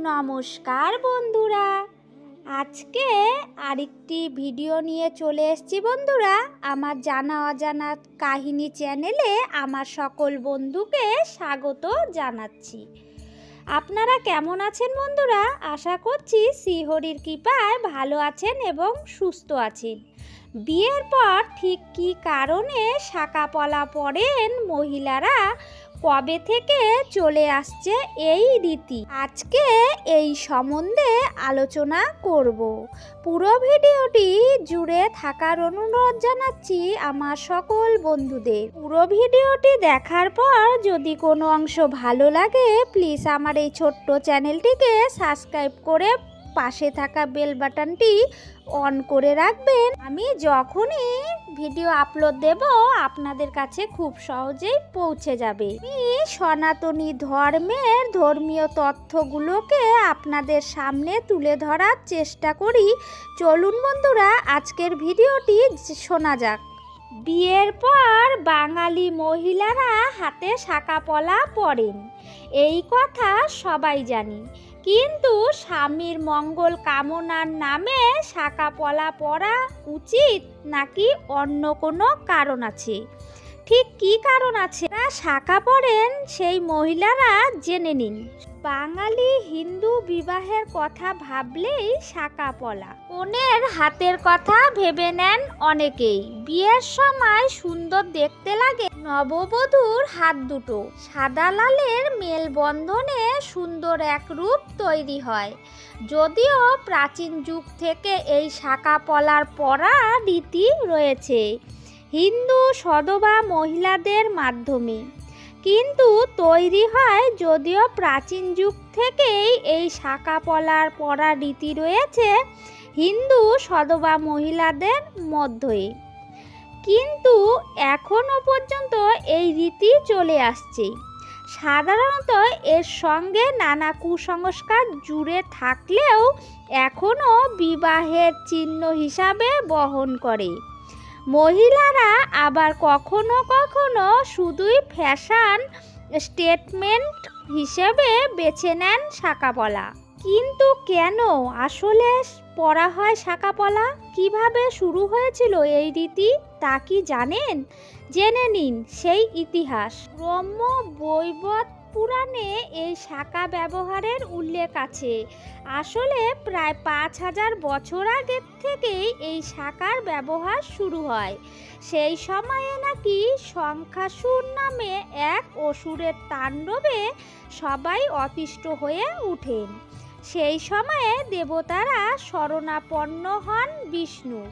নমস্কার বন্ধুরা, আজকে আরেকটি ভিডিও নিয়ে চলে এসেছি বন্ধুরা। আমার জানা অজানা কাহিনী চ্যানেলে আমার সকল বন্ধুকে স্বাগত জানাচ্ছি। আপনারা কেমন আছেন বন্ধুরা? আশা করছি শ্রীহরির কৃপায় ভালো আছেন এবং সুস্থ আছেন। বিয়ের পর ঠিক কী কারণে শাঁকা পলা পরেন মহিলারা, কবে থেকে চলে আসছে এই রীতি, আজকে এই সম্বন্ধে আলোচনা করব। পুরো ভিডিওটি জুড়ে থাকার অনুরোধ জানাচ্ছি আমার সকল বন্ধুদের। পুরো ভিডিওটি দেখার পর যদি কোনো অংশ ভালো লাগে, প্লিজ আমার এই ছোট্ট চ্যানেলটিকে সাবস্ক্রাইব করে পাশে থাকা বেল বাটনটি অন করে রাখবেন। আমি যখনই ভিডিও আপলোড দেব আপনাদের কাছে খুব সহজেই পৌঁছে যাবে। আমি সনাতনী ধর্মের ধর্মীয় তথ্যগুলোকে আপনাদের সামনে তুলে ধরার চেষ্টা করি। চলুন বন্ধুরা, আজকের ভিডিওটি শোনা যাক। বিয়ের পর বাঙালি মহিলারা হাতে শাঁকা পলা পরেন, এই কথা সবাই জানি। কিন্তু স্বামীর মঙ্গল কামনার নামে শাঁকা পলা পরা উচিত নাকি অন্য কোনো কারণ আছে? ঠিক কী কারণ আছে না শাঁকা পরেন সেই মহিলারা জেনে নিন। বাঙালি হিন্দু বিবাহের কথা ভাবলেই শাঁকা পলা, কনের হাতের কথা ভেবে নেন অনেকেই। বিয়ের সময় সুন্দর দেখতে লাগে নববধূর হাত দুটো, সাদা লালের মেলবন্ধনে সুন্দর এক রূপ তৈরি হয়। যদিও প্রাচীন যুগ থেকে এই শাঁকা পলার পরা রীতি রয়েছে হিন্দু সধবা মহিলাদের মাধ্যমে, কিন্তু তৈরি হয় যদিও প্রাচীন যুগ থেকেই এই শাঁকা পলার পরা রীতি রয়েছে হিন্দু সধবা মহিলাদের মধ্যে, কিন্তু এখনও পর্যন্ত এই রীতি চলে আসছে। সাধারণত এর সঙ্গে নানা কুসংস্কার জুড়ে থাকলেও এখনও বিবাহের চিহ্ন হিসাবে বহন করে। মহিলারা আবার কখনো কখনো শুধুই ফ্যাশন স্টেটমেন্ট হিসেবে বেছে নেন শাঁকা পলা। কিন্তু কেন আসলে পরা হয় শাঁকা পলা? কিভাবে শুরু হয়েছিল এই রীতি তা কি জানেন? জেনে নিন সেই ইতিহাস। ব্রহ্ম বৈবর্ত পুরাণে এই শাঁকা ব্যবহারের উল্লেখ আছে। আসলে প্রায় 5000 বছর আগের থেকেই এই শাঁকার ব্যবহার শুরু হয়। সেই সময়ে নাকি শঙ্খাসুর নামে এক অসুরের তাণ্ডবে সবাই অতিষ্ঠ হয়ে উঠেন। সেই সময়ে দেবতারা শরণাপন্ন হন বিষ্ণু।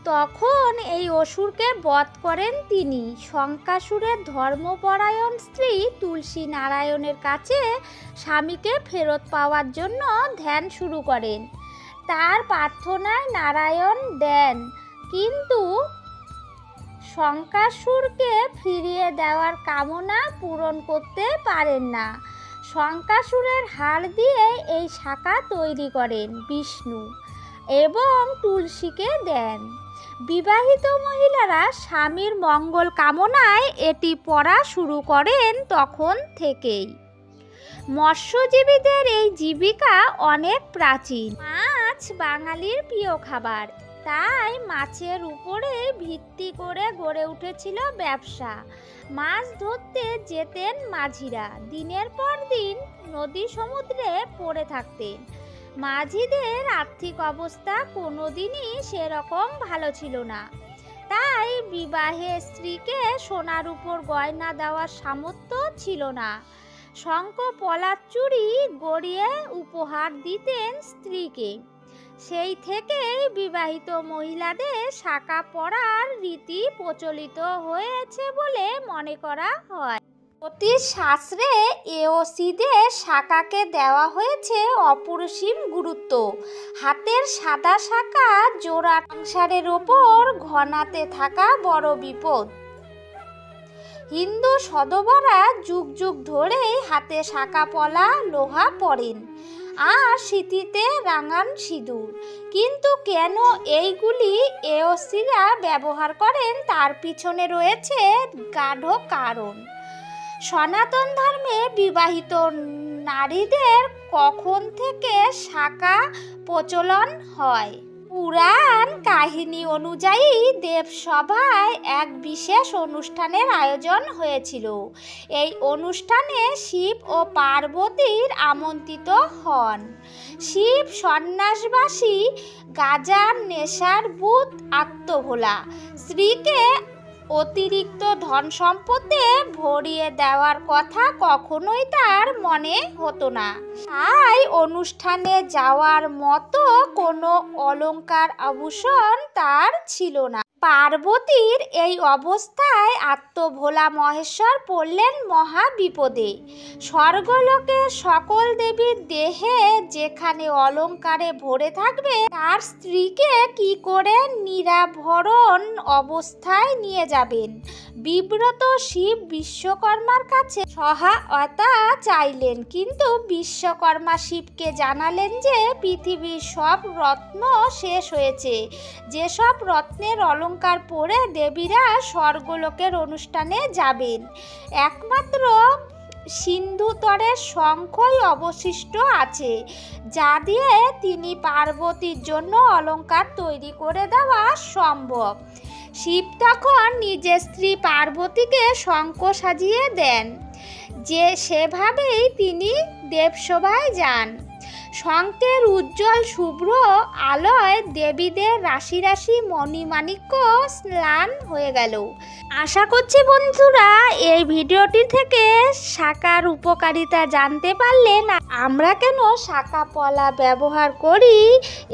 তখন এই অসুরকে বধ করেন তিনি। শঙ্খাসুরের ধর্মপরায়ণ স্ত্রী তুলসী নারায়ণের কাছে স্বামীকে ফেরত পাওয়ার জন্য ধ্যান শুরু করেন। তার প্রার্থনায় নারায়ণ দেন, কিন্তু শঙ্খাসুরকে ফিরিয়ে দেওয়ার কামনা পূরণ করতে পারেন না। শঙ্খাসুরের হাড় দিয়ে এই শাঁকা তৈরি করেন বিষ্ণু এবং তুলসীকে দেন। বিবাহিত মহিলারা স্বামীর মঙ্গল কামনায় এটি পরা শুরু করেন তখন থেকেই। মৎস্যজীবীদের এই জীবিকা অনেক প্রাচীন। মাছ বাঙালির প্রিয় খাবার, তাই মাছের উপরে ভিত্তি করে গড়ে উঠেছিল ব্যবসা। মাছ ধরতে যেতেন মাঝিরা, দিনের পর দিন নদী সমুদ্রে পড়ে থাকতেন। মাঝিদের আর্থিক অবস্থা কোনোদিনই সেরকম ভালো ছিল না, তাই বিবাহে স্ত্রীকে সোনার উপর গয়না দেওয়ার সামর্থ্য ছিল না। শঙ্খ পলার চুড়ি গড়িয়ে উপহার দিতেন স্ত্রীকে। সেই থেকেই বিবাহিত মহিলাদের শাঁকা পরার রীতি প্রচলিত হয়েছে বলে মনে করা হয়। জ্যোতিষ শাস্ত্রে এওসিদের শাঁকাকে দেওয়া হয়েছে অপরিসীম গুরুত্ব। হাতের সাদা শাঁকা জোড়া সংসারের ওপর ঘনাতে থাকা বড় বিপদ। হিন্দু সধবারা যুগ যুগ ধরেই হাতে শাঁকা পলা লোহা পরেন আর সিঁথিতে রাঙান সিঁদুর। কিন্তু কেন এইগুলি এওসিরা ব্যবহার করেন তার পিছনে রয়েছে গাঢ় কারণ। সনাতন ধর্মে বিবাহিত নারীদের কখন থেকে শাঁখা প্রচলন হয়? পুরাণ কাহিনী অনুযায়ী দেবসভায় এক বিশেষ অনুষ্ঠানের আয়োজন হয়েছিল। এই অনুষ্ঠানে শিব ও পার্বতীর আমন্ত্রিত হন। শিব সন্ন্যাসবাসী, গাজার নেশার ভূত আত্মভোলা স্ত্রীকে অতিরিক্ত ধন সম্পদে ভরিয়ে দেওয়ার কথা কখনোই তার মনে হতো না। তাই অনুষ্ঠানে যাওয়ার মতো কোনো অলংকার আভূষণ তার ছিল না। পার্বতীর এই অবস্থায় আত্মভোলা মহেশ্বর পড়লেন মহা বিপদে। স্বর্গলোকের সকল দেবীর দেহে যেখানে অলংকারে ভরে থাকবে, তার স্ত্রীকে কি করে নিরাভরণ অবস্থায় নিয়ে যাবেন? বিব্রত শিব বিশ্বকর্মার কাছে সহায়তা চাইলেন, কিন্তু বিশ্বকর্মা শিবকে জানালেন যে পৃথিবীর সব রত্ন শেষ হয়েছে। যেসব রত্নের অলংকার পরে দেবীরা স্বর্গলোকের অনুষ্ঠানে যাবেন, একমাত্র সিন্ধুতরের শঙ্খই অবশিষ্ট আছে, যা দিয়ে তিনি পার্বতীর জন্য অলংকার তৈরি করে দেওয়া সম্ভব। শিব তখন নিজের স্ত্রী পার্বতীকে শঙ্খ সাজিয়ে দেন, যে সেভাবেই তিনি দেবসভায় যান। শঙ্খের উজ্জ্বল শুভ্র আলোয় দেবীদের রাশি রাশি মণিমাণিক্য স্নান হয়ে গেল। আশা করছি বন্ধুরা এই ভিডিওটি থেকে শাঁখার উপকারিতা জানতে পারলেন। আমরা কেন শাঁখা পলা ব্যবহার করি,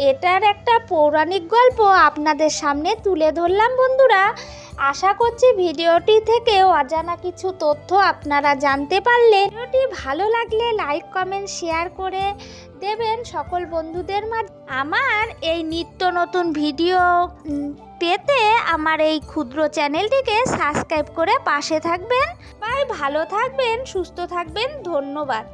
এটার একটা পৌরাণিক গল্প আপনাদের সামনে তুলে ধরলাম বন্ধুরা। আশা করছি ভিডিওটি থেকে অজানা কিছু তথ্য আপনারা জানতে পারলেন। ভিডিওটি ভালো লাগলে লাইক, কমেন্ট, শেয়ার করে দেবেন সকল বন্ধুদের মাঝে। আমার এই নিত্য নতুন ভিডিও পেতে আমার এই ক্ষুদ্র চ্যানেলটিকে সাবস্ক্রাইব করে পাশে থাকবেন। ভালো থাকবেন, সুস্থ থাকবেন। ধন্যবাদ।